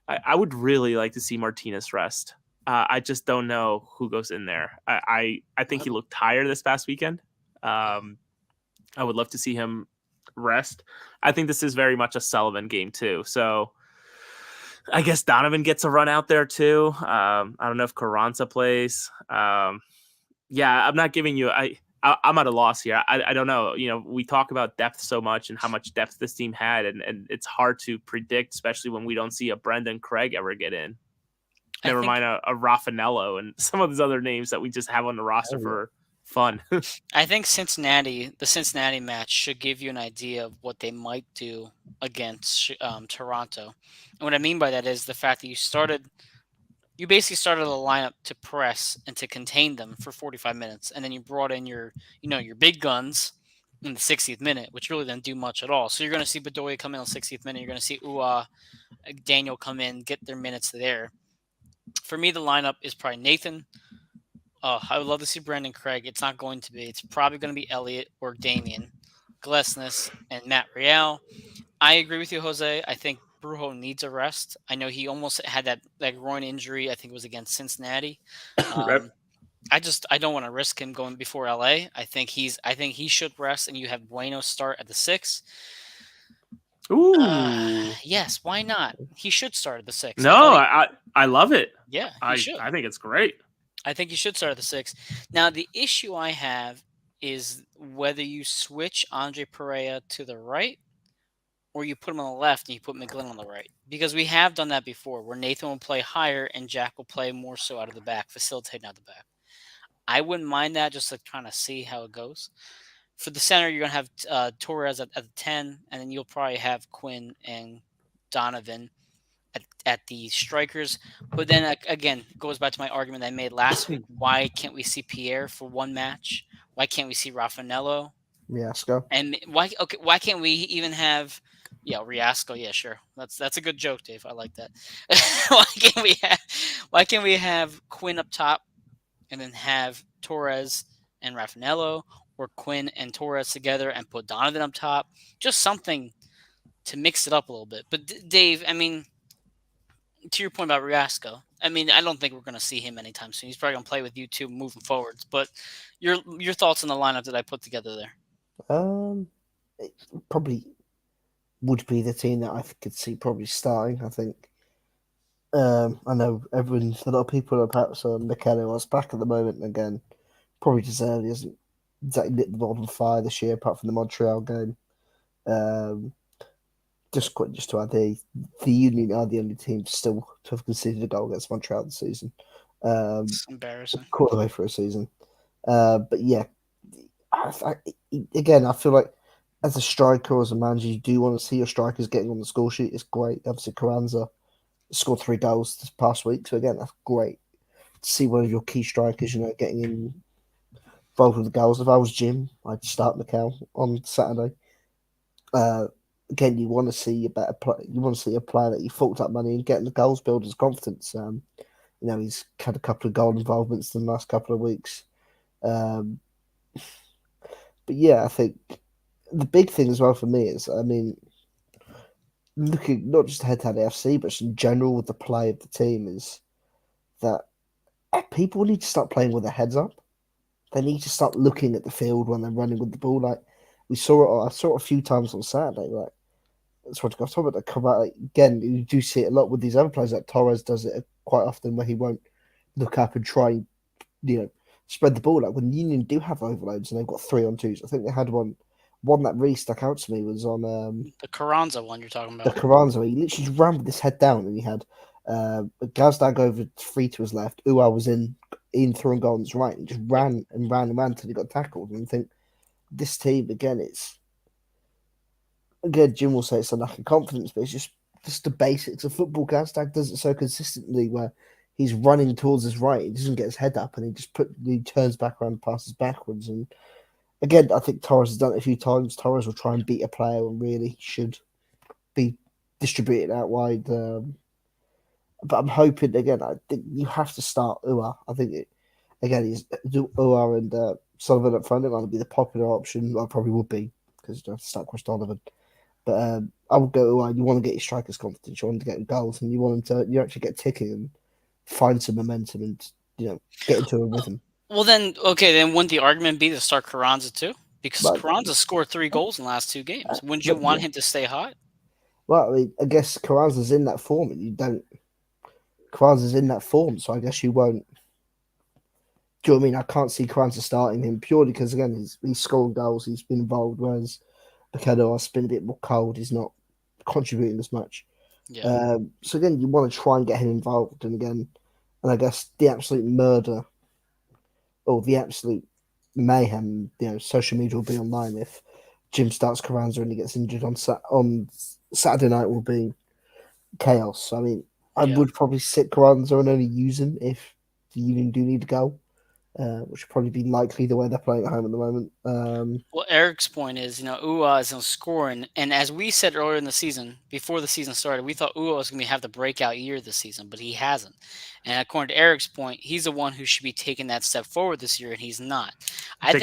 I would really like to see Martinez rest. I just don't know who goes in there. I think he looked tired this past weekend. I would love to see him rest. I think this is very much a Sullivan game too. So I guess Donovan gets a run out there too. I don't know if Carranza plays. I'm not giving you. I'm at a loss here. I don't know. We talk about depth so much and how much depth this team had, and it's hard to predict, especially when we don't see a Brendan Craig ever get in. Never mind a Raffanello and some of these other names that we just have on the roster for fun. I think the Cincinnati match should give you an idea of what they might do against Toronto. And what I mean by that is the fact that you basically started the lineup to press and to contain them for 45 minutes. And then you brought in your big guns in the 60th minute, which really didn't do much at all. So you're going to see Bedoya come in on the 60th minute. You're going to see Daniel come in, get their minutes there. For me, the lineup is probably Nathan. I would love to see Brendan Craig. It's not going to be. It's probably going to be Elliott or Damien, Glessness, and Matt Real. I agree with you, Jose. I think Brujo needs a rest. I know he almost had that groin injury. I think it was against Cincinnati. I don't want to risk him going before LA. I think he should rest, and you have Bueno start at the 6. Ooh. Yes, why not? He should start at the 6. No, I love it. Yeah, I think it's great. I think you should start at the 6. Now, the issue I have is whether you switch Andre Perea to the right or you put him on the left and you put McGlynn on the right. Because we have done that before where Nathan will play higher and Jack will play more so out of the back, facilitating out the back. I wouldn't mind that just to kind of see how it goes. For the center, you're going to have Torres at the 10, and then you'll probably have Quinn and Donovan at the strikers. But then again, it goes back to my argument I made last week. Why can't we see Pierre for one match? Why can't we see Raffanello? Riasco. And why can't we even have Riasco? Yeah, sure. That's a good joke, Dave. I like that. Why can't we have Quinn up top and then have Torres and Raffanello, or Quinn and Torres together and put Donovan up top? Just something to mix it up a little bit. But Dave, I mean, to your point about Riasco, I mean, I don't think we're going to see him anytime soon. He's probably going to play with you two moving forwards. But your thoughts on the lineup that I put together there? It probably would be the team that I could see probably starting. I think. I know a lot of people are perhaps on McKenna was back at the moment. And again, probably deserved. He hasn't exactly lit the world on fire this year, apart from the Montreal game. Just to add, the Union are the only team still to have conceded a goal against Montreal this season. It's embarrassing. Quarter way through a season. But yeah, again, I feel like as a striker or as a manager, you do want to see your strikers getting on the score sheet. It's great. Obviously, Carranza scored 3 goals this past week, so again, that's great to see one of your key strikers, getting involved with the goals. If I was Jim, I'd start Mikel on Saturday. Again, you want to see a better play. You want to see a player that you forked up money and getting the goals, build his confidence. He's had a couple of goal involvements in the last couple of weeks. But yeah, I think the big thing as well for me is, looking not just ahead to the FC, but in general with the play of the team, is that people need to start playing with their heads up. They need to start looking at the field when they're running with the ball. Like I saw it a few times on Saturday. Like that's what I was talking about. Come out again. You do see it a lot with these other players. Like Torres does it quite often, where he won't look up and try, spread the ball. Like when Union do have overloads and they've got 3-on-2s. I think they had one that really stuck out to me was on the Carranza one you're talking the about. Carranza. He literally just ran with his head down, and he had Gazdag over 3 to his left. Ua was in through and goal on his right, and just ran and ran and ran until he got tackled. And I think this team again, Jim will say it's a lack of confidence, but it's just the basics of football. Gazdag does it so consistently where he's running towards his right, he doesn't get his head up, and he turns back around and passes backwards. And again, I think Torres has done it a few times. Torres will try and beat a player and really should be distributed out wide. But I'm hoping, again, I think you have to start Ua. I think, he's Ua and Sullivan up front. It might be the popular option. Well, probably would be, because you have to start Chris Donovan. But I would go Ua. You want to get your strikers confidence. You want to get goals, and you want them to actually get ticking and find some momentum and, get into a rhythm. Well, then wouldn't the argument be to start Carranza too? Because Carranza scored 3 goals in the last 2 games. Wouldn't you want him to stay hot? Well, I guess Carranza's in that form, and you don't. Carranza's in that form, so I guess you won't. Do you know what I mean? I can't see Carranza starting him purely because, again, he's scoring goals, he's been involved, whereas Bacado has been a bit more cold, he's not contributing as much. Yeah. So, again, you want to try and get him involved, and I guess the absolute murder or the absolute mayhem, social media will be online if Jim starts Carranza and he gets injured on Saturday night will be chaos. I mean, I would probably sit Carranza and only use him if the Union do need to go, which would probably be likely the way they're playing at home at the moment. Well, Eric's point is, Ua is scoring, and as we said earlier in the season, before the season started, we thought Ua was going to have the breakout year this season, but he hasn't. And according to Eric's point, he's the one who should be taking that step forward this year, and he's not. The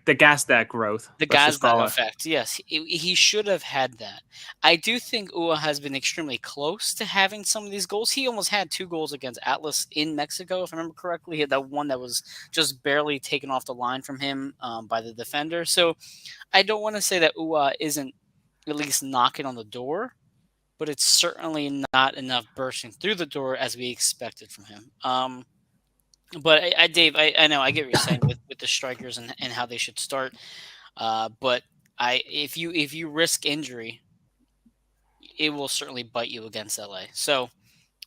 Gazdag growth. The Gazdag effect, yes. He should have had that. I do think Ua has been extremely close to having some of these goals. He almost had 2 goals against Atlas in Mexico, if I remember correctly. He had that one that was just barely taken off the line from him by the defender. So I don't want to say that Ua isn't at least knocking on the door, but it's certainly not enough bursting through the door as we expected from him. But Dave, I know I get what you're saying with the strikers and how they should start. But if you risk injury, it will certainly bite you against LA. So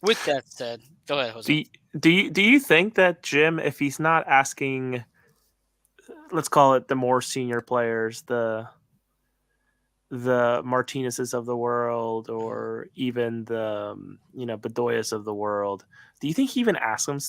with that said, go ahead, Jose. Do you think that Jim, if he's not asking, let's call it the more senior players, the Martinez's of the world, or even the Bedoyas of the world, do you think he even asks them?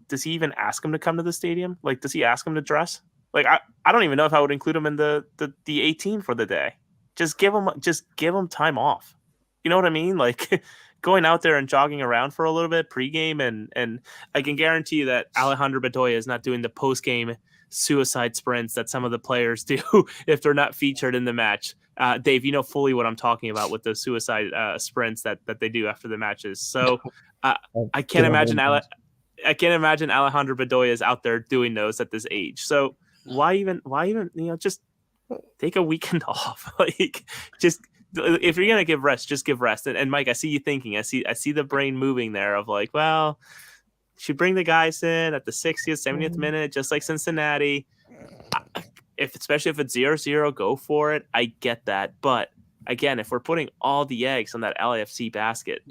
Does he even ask them to come to the stadium? Like, does he ask them to dress? Like, I don't even know if I would include him in the 18 for the day. Just give him time off. You know what I mean? Like going out there and jogging around for a little bit pregame, and I can guarantee you that Alejandro Bedoya is not doing the postgame suicide sprints that some of the players do if they're not featured in the match. Dave, you know fully what I'm talking about with the suicide sprints that they do after the matches. So I can't imagine I can't imagine Alejandro Bedoya is out there doing those at this age. So why even just take a weekend off? Like, just if you're gonna give rest, just give rest. And Mike, I see you thinking. I see the brain moving there of like, well, should bring the guys in at the 60th, 70th minute, just like Cincinnati. Especially if it's 0-0, go for it. I get that, but again, if we're putting all the eggs on that LAFC basket,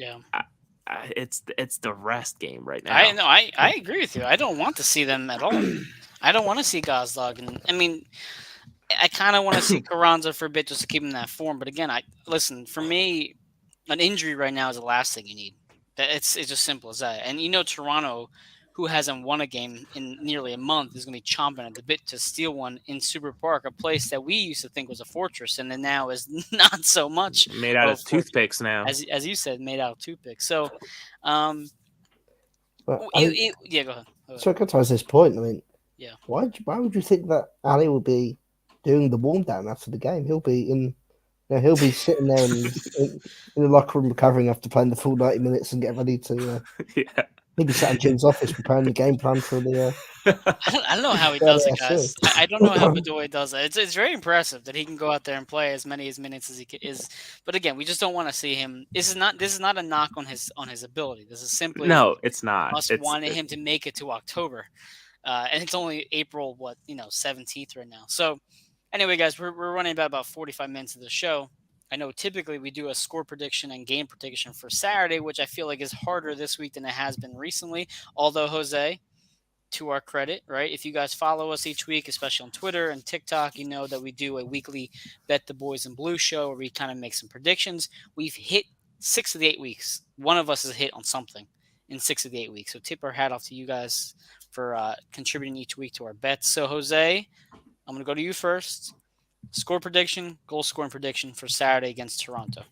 it's the rest game right now. I agree with you. I don't want to see them at all. I don't want to see Gazdag, and I mean, I kind of want to see Carranza for a bit just to keep him in that form. But again, for me, an injury right now is the last thing you need. It's just simple as that. And Toronto, who hasn't won a game in nearly a month, is going to be chomping at the bit to steal one in Super Park, a place that we used to think was a fortress, and then now is not so much. Made out of toothpicks now. As you said, made out of toothpicks. So, go ahead. So I got to this point. I mean, yeah. Why would you think that Ali will be doing the warm down after the game? He'll be sitting there in the locker room recovering after playing the full 90 minutes and getting ready to. Maybe sat in Jim's office preparing the game plan for the. I don't know how he does it, guys. I don't know how Bedoya does it. It's very impressive that he can go out there and play as many minutes as he is. But again, we just don't want to see him. This is not a knock on his ability. This is simply it's not. Us wanting him to make it to October, and it's only April 17th right now. So anyway, guys, we're running about 45 minutes of the show. I know typically we do a score prediction and game prediction for Saturday, which I feel like is harder this week than it has been recently. Although, Jose, to our credit, right? If you guys follow us each week, especially on Twitter and TikTok, you know that we do a weekly Bet the Boys in Blue show where we kind of make some predictions. We've hit 6 of the 8 weeks. One of us has hit on something in 6 of the 8 weeks. So tip our hat off to you guys for contributing each week to our bets. So, Jose, I'm going to go to you first. Score prediction, goal scoring prediction for Saturday against Toronto.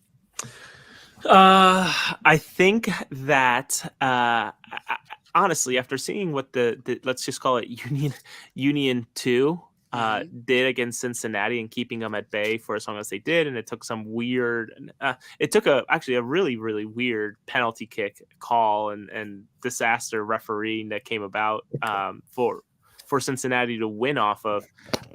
I think that honestly, after seeing what the let's just call it Union 2 did against Cincinnati and keeping them at bay for as long as they did, and it took some weird it took actually a really, really weird penalty kick call and disaster refereeing that came about for Cincinnati to win off of.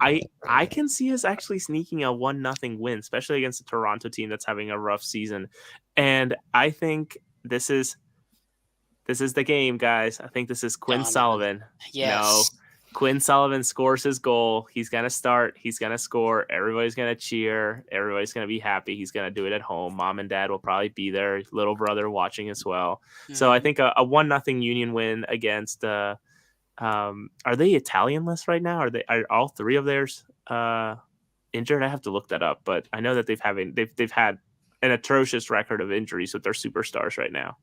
I can see us actually sneaking a 1-0 win, especially against a Toronto team that's having a rough season. And I think this is the game, guys. I think this is Quinn Sullivan. Yes. No, Quinn Sullivan scores his goal. He's going to start. He's going to score. Everybody's going to cheer. Everybody's going to be happy. He's going to do it at home. Mom and dad will probably be there. Little brother watching as well. Mm-hmm. So I think a 1-0 Union win against are they Italian-less right now? Are all three of theirs injured? I have to look that up, but I know that they've had an atrocious record of injuries with their superstars right now.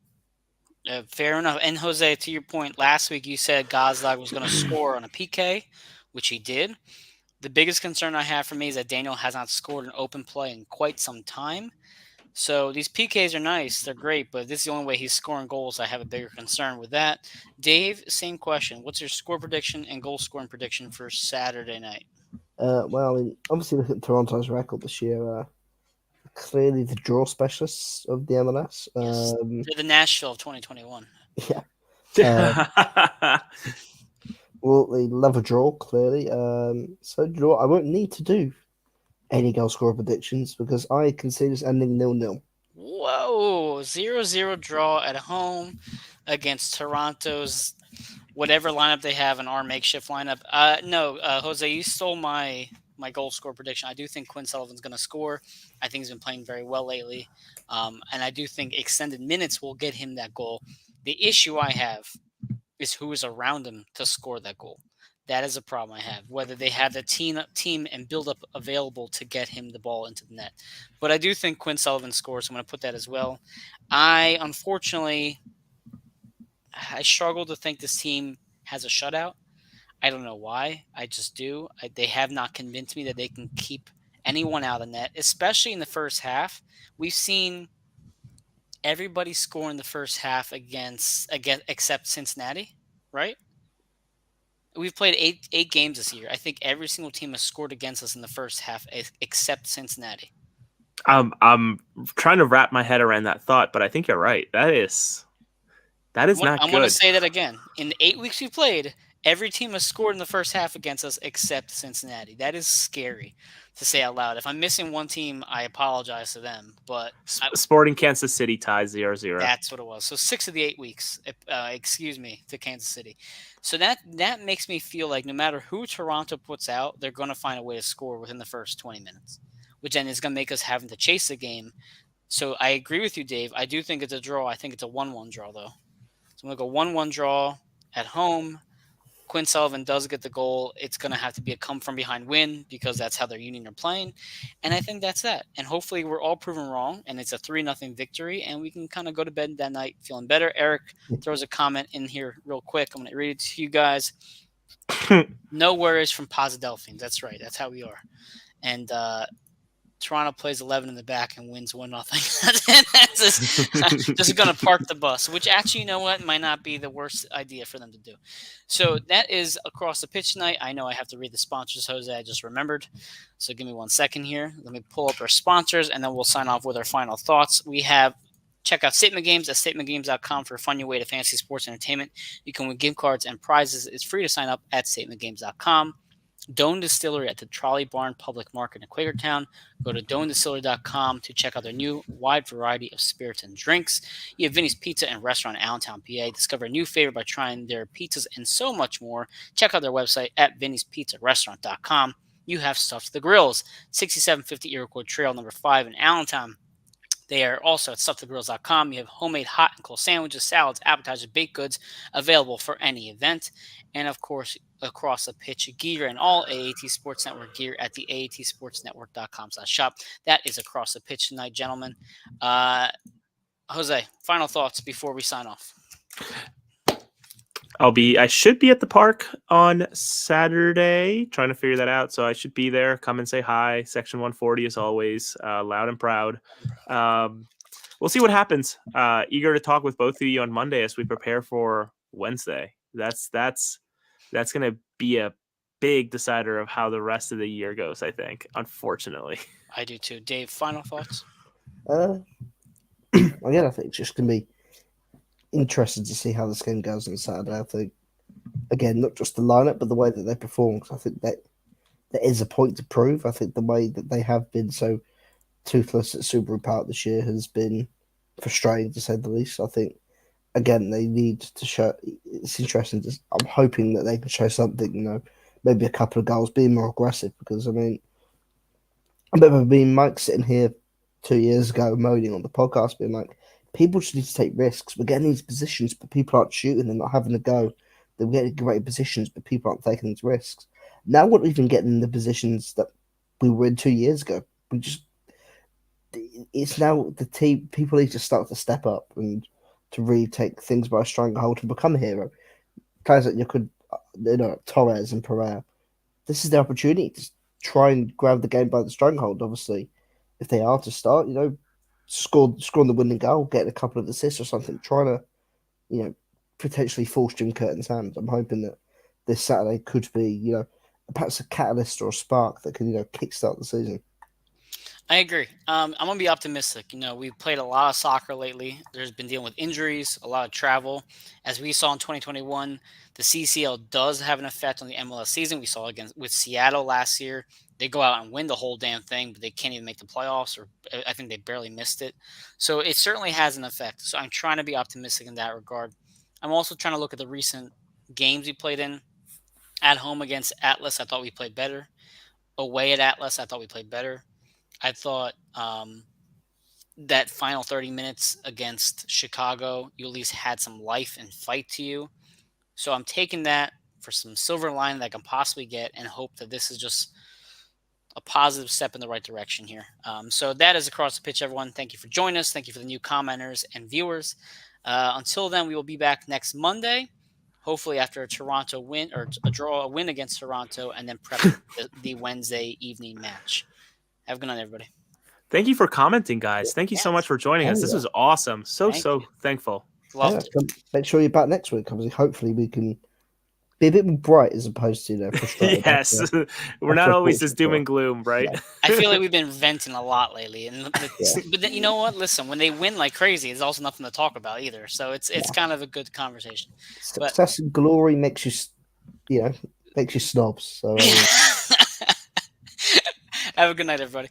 Fair enough. And Jose, to your point, last week you said Gazdag was going to score on a PK, which he did. The biggest concern I have for me is that Daniel has not scored an open play in quite some time. So these PKs are nice. They're great, but this is the only way he's scoring goals. I have a bigger concern with that. Dave, same question. What's your score prediction and goal scoring prediction for Saturday night? Well, I mean, obviously looking at Toronto's record this year, clearly the draw specialists of the MLS. Yes. They're the Nashville of 2021. Yeah. Well, they love a draw, clearly. So draw. I won't need to do any goal score predictions because I can see this ending 0-0. Whoa, 0-0 draw at home against Toronto's whatever lineup they have in our makeshift lineup. No, Jose, you stole my goal score prediction. I do think Quinn Sullivan's going to score. I think he's been playing very well lately. And I do think extended minutes will get him that goal. The issue I have is who is around him to score that goal. That is a problem I have, whether they have the team and build up available to get him the ball into the net. But I do think Quinn Sullivan scores. So I'm going to put that as well. Unfortunately, I struggle to think this team has a shutout. I don't know why. I just do. They have not convinced me that they can keep anyone out of the net, especially in the first half. We've seen everybody score in the first half except Cincinnati, right? We've played eight games this year. I think every single team has scored against us in the first half except Cincinnati. I'm trying to wrap my head around that thought, but I think you're right. That is not I'm going to good. say that again. In the 8 weeks we played, every team has scored in the first half against us except Cincinnati. That is scary to say out loud. If I'm missing one team, I apologize to them, but Sporting Kansas City ties 0-0. that's what it was. So 6 of the 8 weeks, to Kansas City. So that makes me feel like no matter who Toronto puts out, they're going to find a way to score within the first 20 minutes, which then is going to make us having to chase the game. So I agree with you, Dave. I do think it's a draw. I think it's a 1-1 draw, though. So I'm going to go 1-1 draw at home. Quinn Sullivan does get the goal. It's going to have to be a come-from-behind win because that's how their union are playing. And I think that's that. And hopefully we're all proven wrong, and it's a 3-0 victory, and we can kind of go to bed that night feeling better. Eric throws a comment in here real quick. I'm going to read it to you guys. No worries from Posidelphines. That's right. That's how we are. And Toronto plays 11 in the back and wins 1-0. Just going to park the bus, which actually, you know what, might not be the worst idea for them to do. So that is Across the Pitch tonight. I know I have to read the sponsors, Jose. I just remembered. So give me 1 second here. Let me pull up our sponsors, and then we'll sign off with our final thoughts. We have check out Statement Games at statementgames.com for a fun new way to fantasy sports entertainment. You can win gift cards and prizes. It's free to sign up at statementgames.com. Doan Distillery at the Trolley Barn Public Market in Quakertown. Go to doandistillery.com to check out their new wide variety of spirits and drinks. You have Vinny's Pizza and Restaurant in Allentown, PA. Discover a new favorite by trying their pizzas and so much more. Check out their website at vinnyspizzarestaurant.com. You have Stuffed the Grills, 6750 Iroquois Trail, number 5 in Allentown. They are also at stuffthegrills.com. You have homemade hot and cold sandwiches, salads, appetizers, baked goods available for any event. And, of course, Across the Pitch gear and all AAT Sports Network gear at the AATSportsNetwork.com/shop. That is Across the Pitch tonight, gentlemen. Jose, final thoughts before we sign off. I should be at the park on Saturday, trying to figure that out. So I should be there. Come and say hi. Section 140 as always, loud and proud. We'll see what happens. Eager to talk with both of you on Monday as we prepare for Wednesday. That's going to be a big decider of how the rest of the year goes, I think, unfortunately. I do too. Dave, final thoughts? Again, I think it's just going to be interesting to see how this game goes on Saturday. I think, again, not just the lineup, but the way that they perform. Because I think that there is a point to prove. I think the way that they have been so toothless at Subaru Park this year has been frustrating, to say the least. I think, again, they need to show. It's interesting. I'm hoping that they can show something. Maybe a couple of goals, being more aggressive. Because I remember being Mike sitting here 2 years ago, moaning on the podcast, being like, people just need to take risks. We're getting these positions, but people aren't shooting. They're not having a go. They're getting great positions, but people aren't taking these risks. Now we're not even getting in the positions that we were in 2 years ago. It's now the team. People need to start to step up and to really take things by a stranglehold to become a hero. Players like Torres and Pereira. This is the opportunity to try and grab the game by the stranglehold. Obviously, if they are to start, scoring the winning goal, getting a couple of assists or something, trying to, potentially force Jim Curtin's hand. I'm hoping that this Saturday could be, perhaps a catalyst or a spark that can, kickstart the season. I agree. I'm going to be optimistic. We've played a lot of soccer lately. There's been dealing with injuries, a lot of travel. As we saw in 2021, the CCL does have an effect on the MLS season. We saw with Seattle last year. They go out and win the whole damn thing, but they can't even make the playoffs, or I think they barely missed it. So it certainly has an effect. So I'm trying to be optimistic in that regard. I'm also trying to look at the recent games we played in. At home against Atlas, I thought we played better. Away at Atlas, I thought we played better. I thought that final 30 minutes against Chicago, you at least had some life and fight to you. So I'm taking that for some silver lining that I can possibly get and hope that this is just a positive step in the right direction here. So that is Across the Pitch, everyone. Thank you for joining us. Thank you for the new commenters and viewers. Until then, we will be back next Monday, hopefully after a Toronto win or a win against Toronto, and then prep the Wednesday evening match. Have a good night, everybody. Thank you for commenting, guys. Thank you so much for joining us. This was awesome. So thankful. Loved it. Make sure you're back next week. Obviously, hopefully we can be a bit more bright as opposed to frustrated. Yes, after- we're not after a always this fortunate doom draw. and gloom, right? Yeah. I feel like we've been venting a lot lately, and Yeah. but then, you know what? Listen, when they win like crazy, there's also nothing to talk about either. So it's Yeah. kind of a good conversation. But- Success and glory makes you, makes you snobs. So Have a good night, everybody.